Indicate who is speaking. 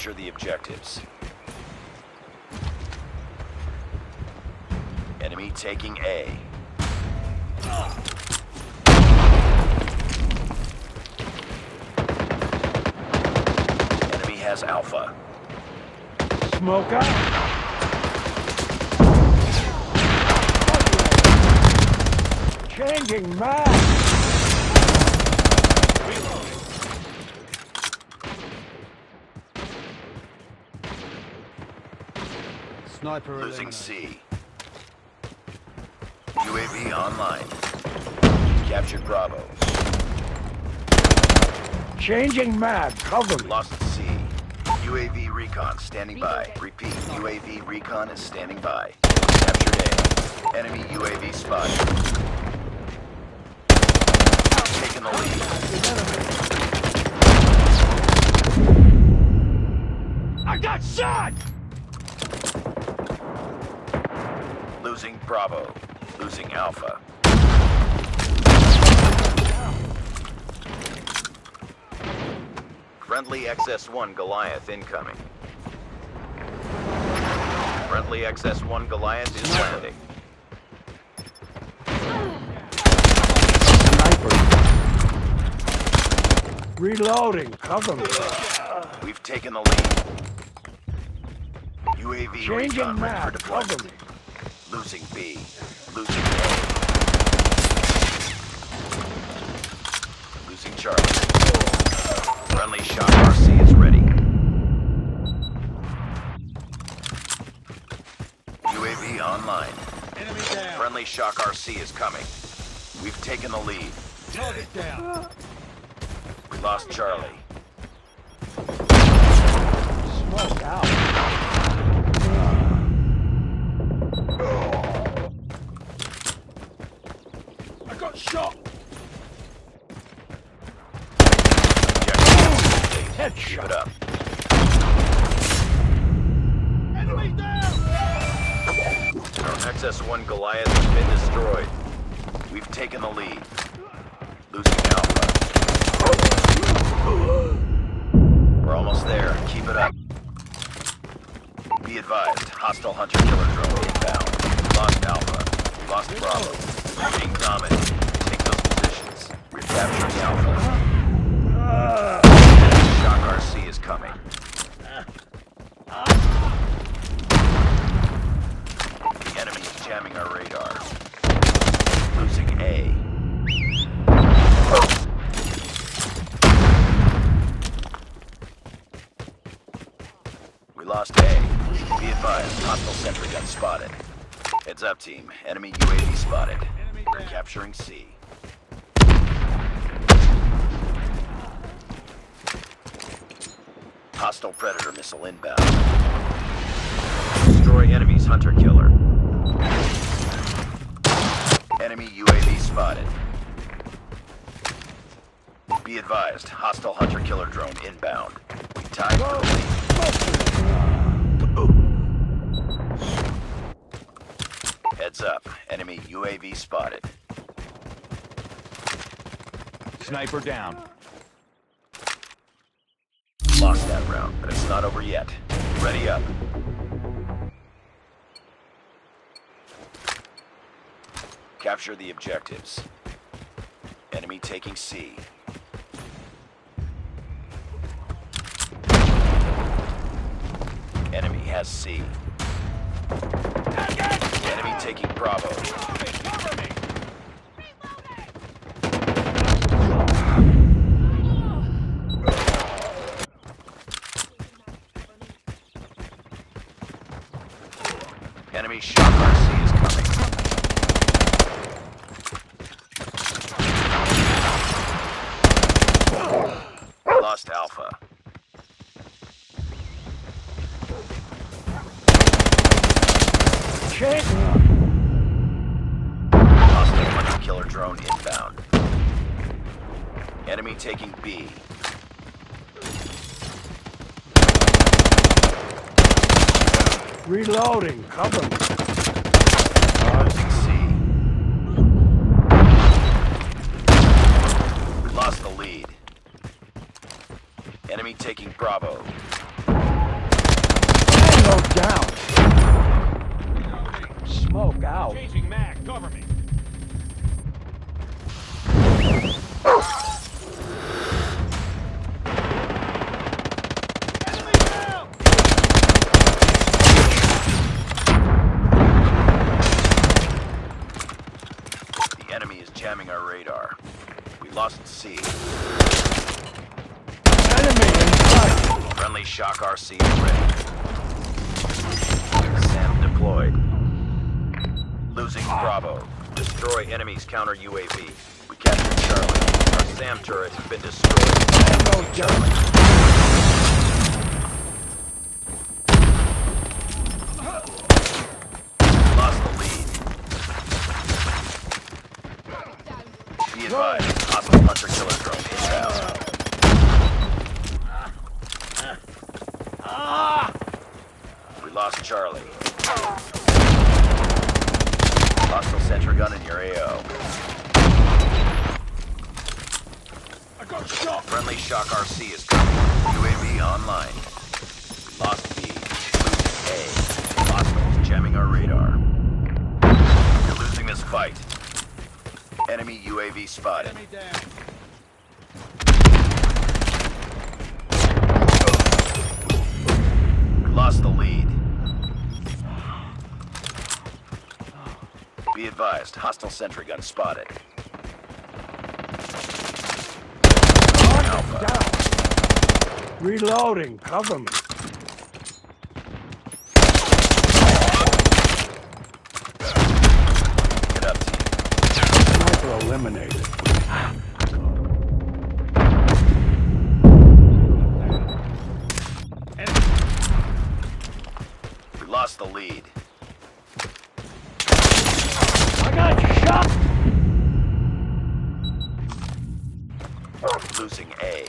Speaker 1: Capture the objectives. Enemy taking A. Enemy has Alpha.
Speaker 2: Smoke out. Changing mag.
Speaker 3: Sniper
Speaker 1: Losing
Speaker 3: eliminated.
Speaker 1: C. UAV online. Captured Bravo.
Speaker 2: Changing mag. Cover me.
Speaker 1: Lost C. UAV recon standing by. Repeat, UAV recon is standing by. Captured A. Enemy UAV spotted. Taking the lead.
Speaker 2: I got shot!
Speaker 1: Losing Bravo. Losing Alpha. Friendly XS-1 Goliath incoming. Friendly XS-1 Goliath is landing.
Speaker 2: Sniper. Reloading. Cover me.
Speaker 1: We've taken the lead. UAV recon
Speaker 2: Changing
Speaker 1: ready for
Speaker 2: mag. Cover
Speaker 1: deployment.
Speaker 2: me.
Speaker 1: Losing B. Losing A. Losing Charlie. Friendly Shock RC is ready. UAV online.
Speaker 3: Enemy down.
Speaker 1: Friendly Shock RC is coming. We've taken the lead.
Speaker 3: Target down.
Speaker 1: We lost Charlie.
Speaker 2: Smoke out. I got shot.
Speaker 1: Keep it
Speaker 2: Headshot.
Speaker 1: up.
Speaker 3: Enemy down.
Speaker 1: Our XS-1 Goliath has been destroyed. We've taken the lead. Losing Alpha. We're almost there. Keep it up. Be advised. Hostile hunter-killer drone inbound. Lost Alpha. Lost Bravo. Being dominant. Take those positions. We're capturing Alpha. Shock RC is coming. The enemy is jamming our radar. Losing A. We lost A. Be advised, hostile sentry gun spotted. Heads up, team. Enemy UAV spotted. We're capturing C. Hostile Predator missile inbound. Destroy enemy's hunter-killer. Enemy UAV spotted. Be advised, hostile hunter-killer drone inbound. We tied for the lead. Heads up, enemy UAV spotted.
Speaker 3: Sniper down.
Speaker 1: Lost that round, but it's not over yet. Ready up. Capture the objectives. Enemy taking C. Enemy has C. Enemy taking Bravo. Enemy Shock RC is coming. Lost Alpha. Hostile hunter-killer drone inbound. Enemy taking B.
Speaker 2: Reloading. Cover me.
Speaker 1: Losing C. We lost the lead. Enemy taking Bravo.
Speaker 2: smoke out.
Speaker 3: Changing mag. Cover me. Enemy down!
Speaker 1: The enemy is jamming our radar. We lost C.
Speaker 2: Enemy in sight.
Speaker 1: Friendly shock RC is ready. SAM deployed. Losing Bravo. Destroy enemy's counter UAV. We captured Charlie. Our SAM turret has been destroyed.
Speaker 2: Tango Charlie.
Speaker 1: Lost the lead. Be advised, hostile hunter-killer drone inbound. We lost Charlie. Hostile sentry gun in your AO.
Speaker 2: I got shot.
Speaker 1: Friendly shock RC is coming. UAV online. We lost B. Losing A. Hostiles jamming our radar. You're losing this fight. Enemy UAV spotted.
Speaker 3: Enemy down.
Speaker 1: We lost the lead. Be advised, hostile sentry gun spotted. Alpha.
Speaker 2: Down. Reloading. Cover me.
Speaker 1: Get up, team.
Speaker 2: Sniper eliminated.
Speaker 1: We lost the lead.
Speaker 2: I got shot.
Speaker 1: Losing A.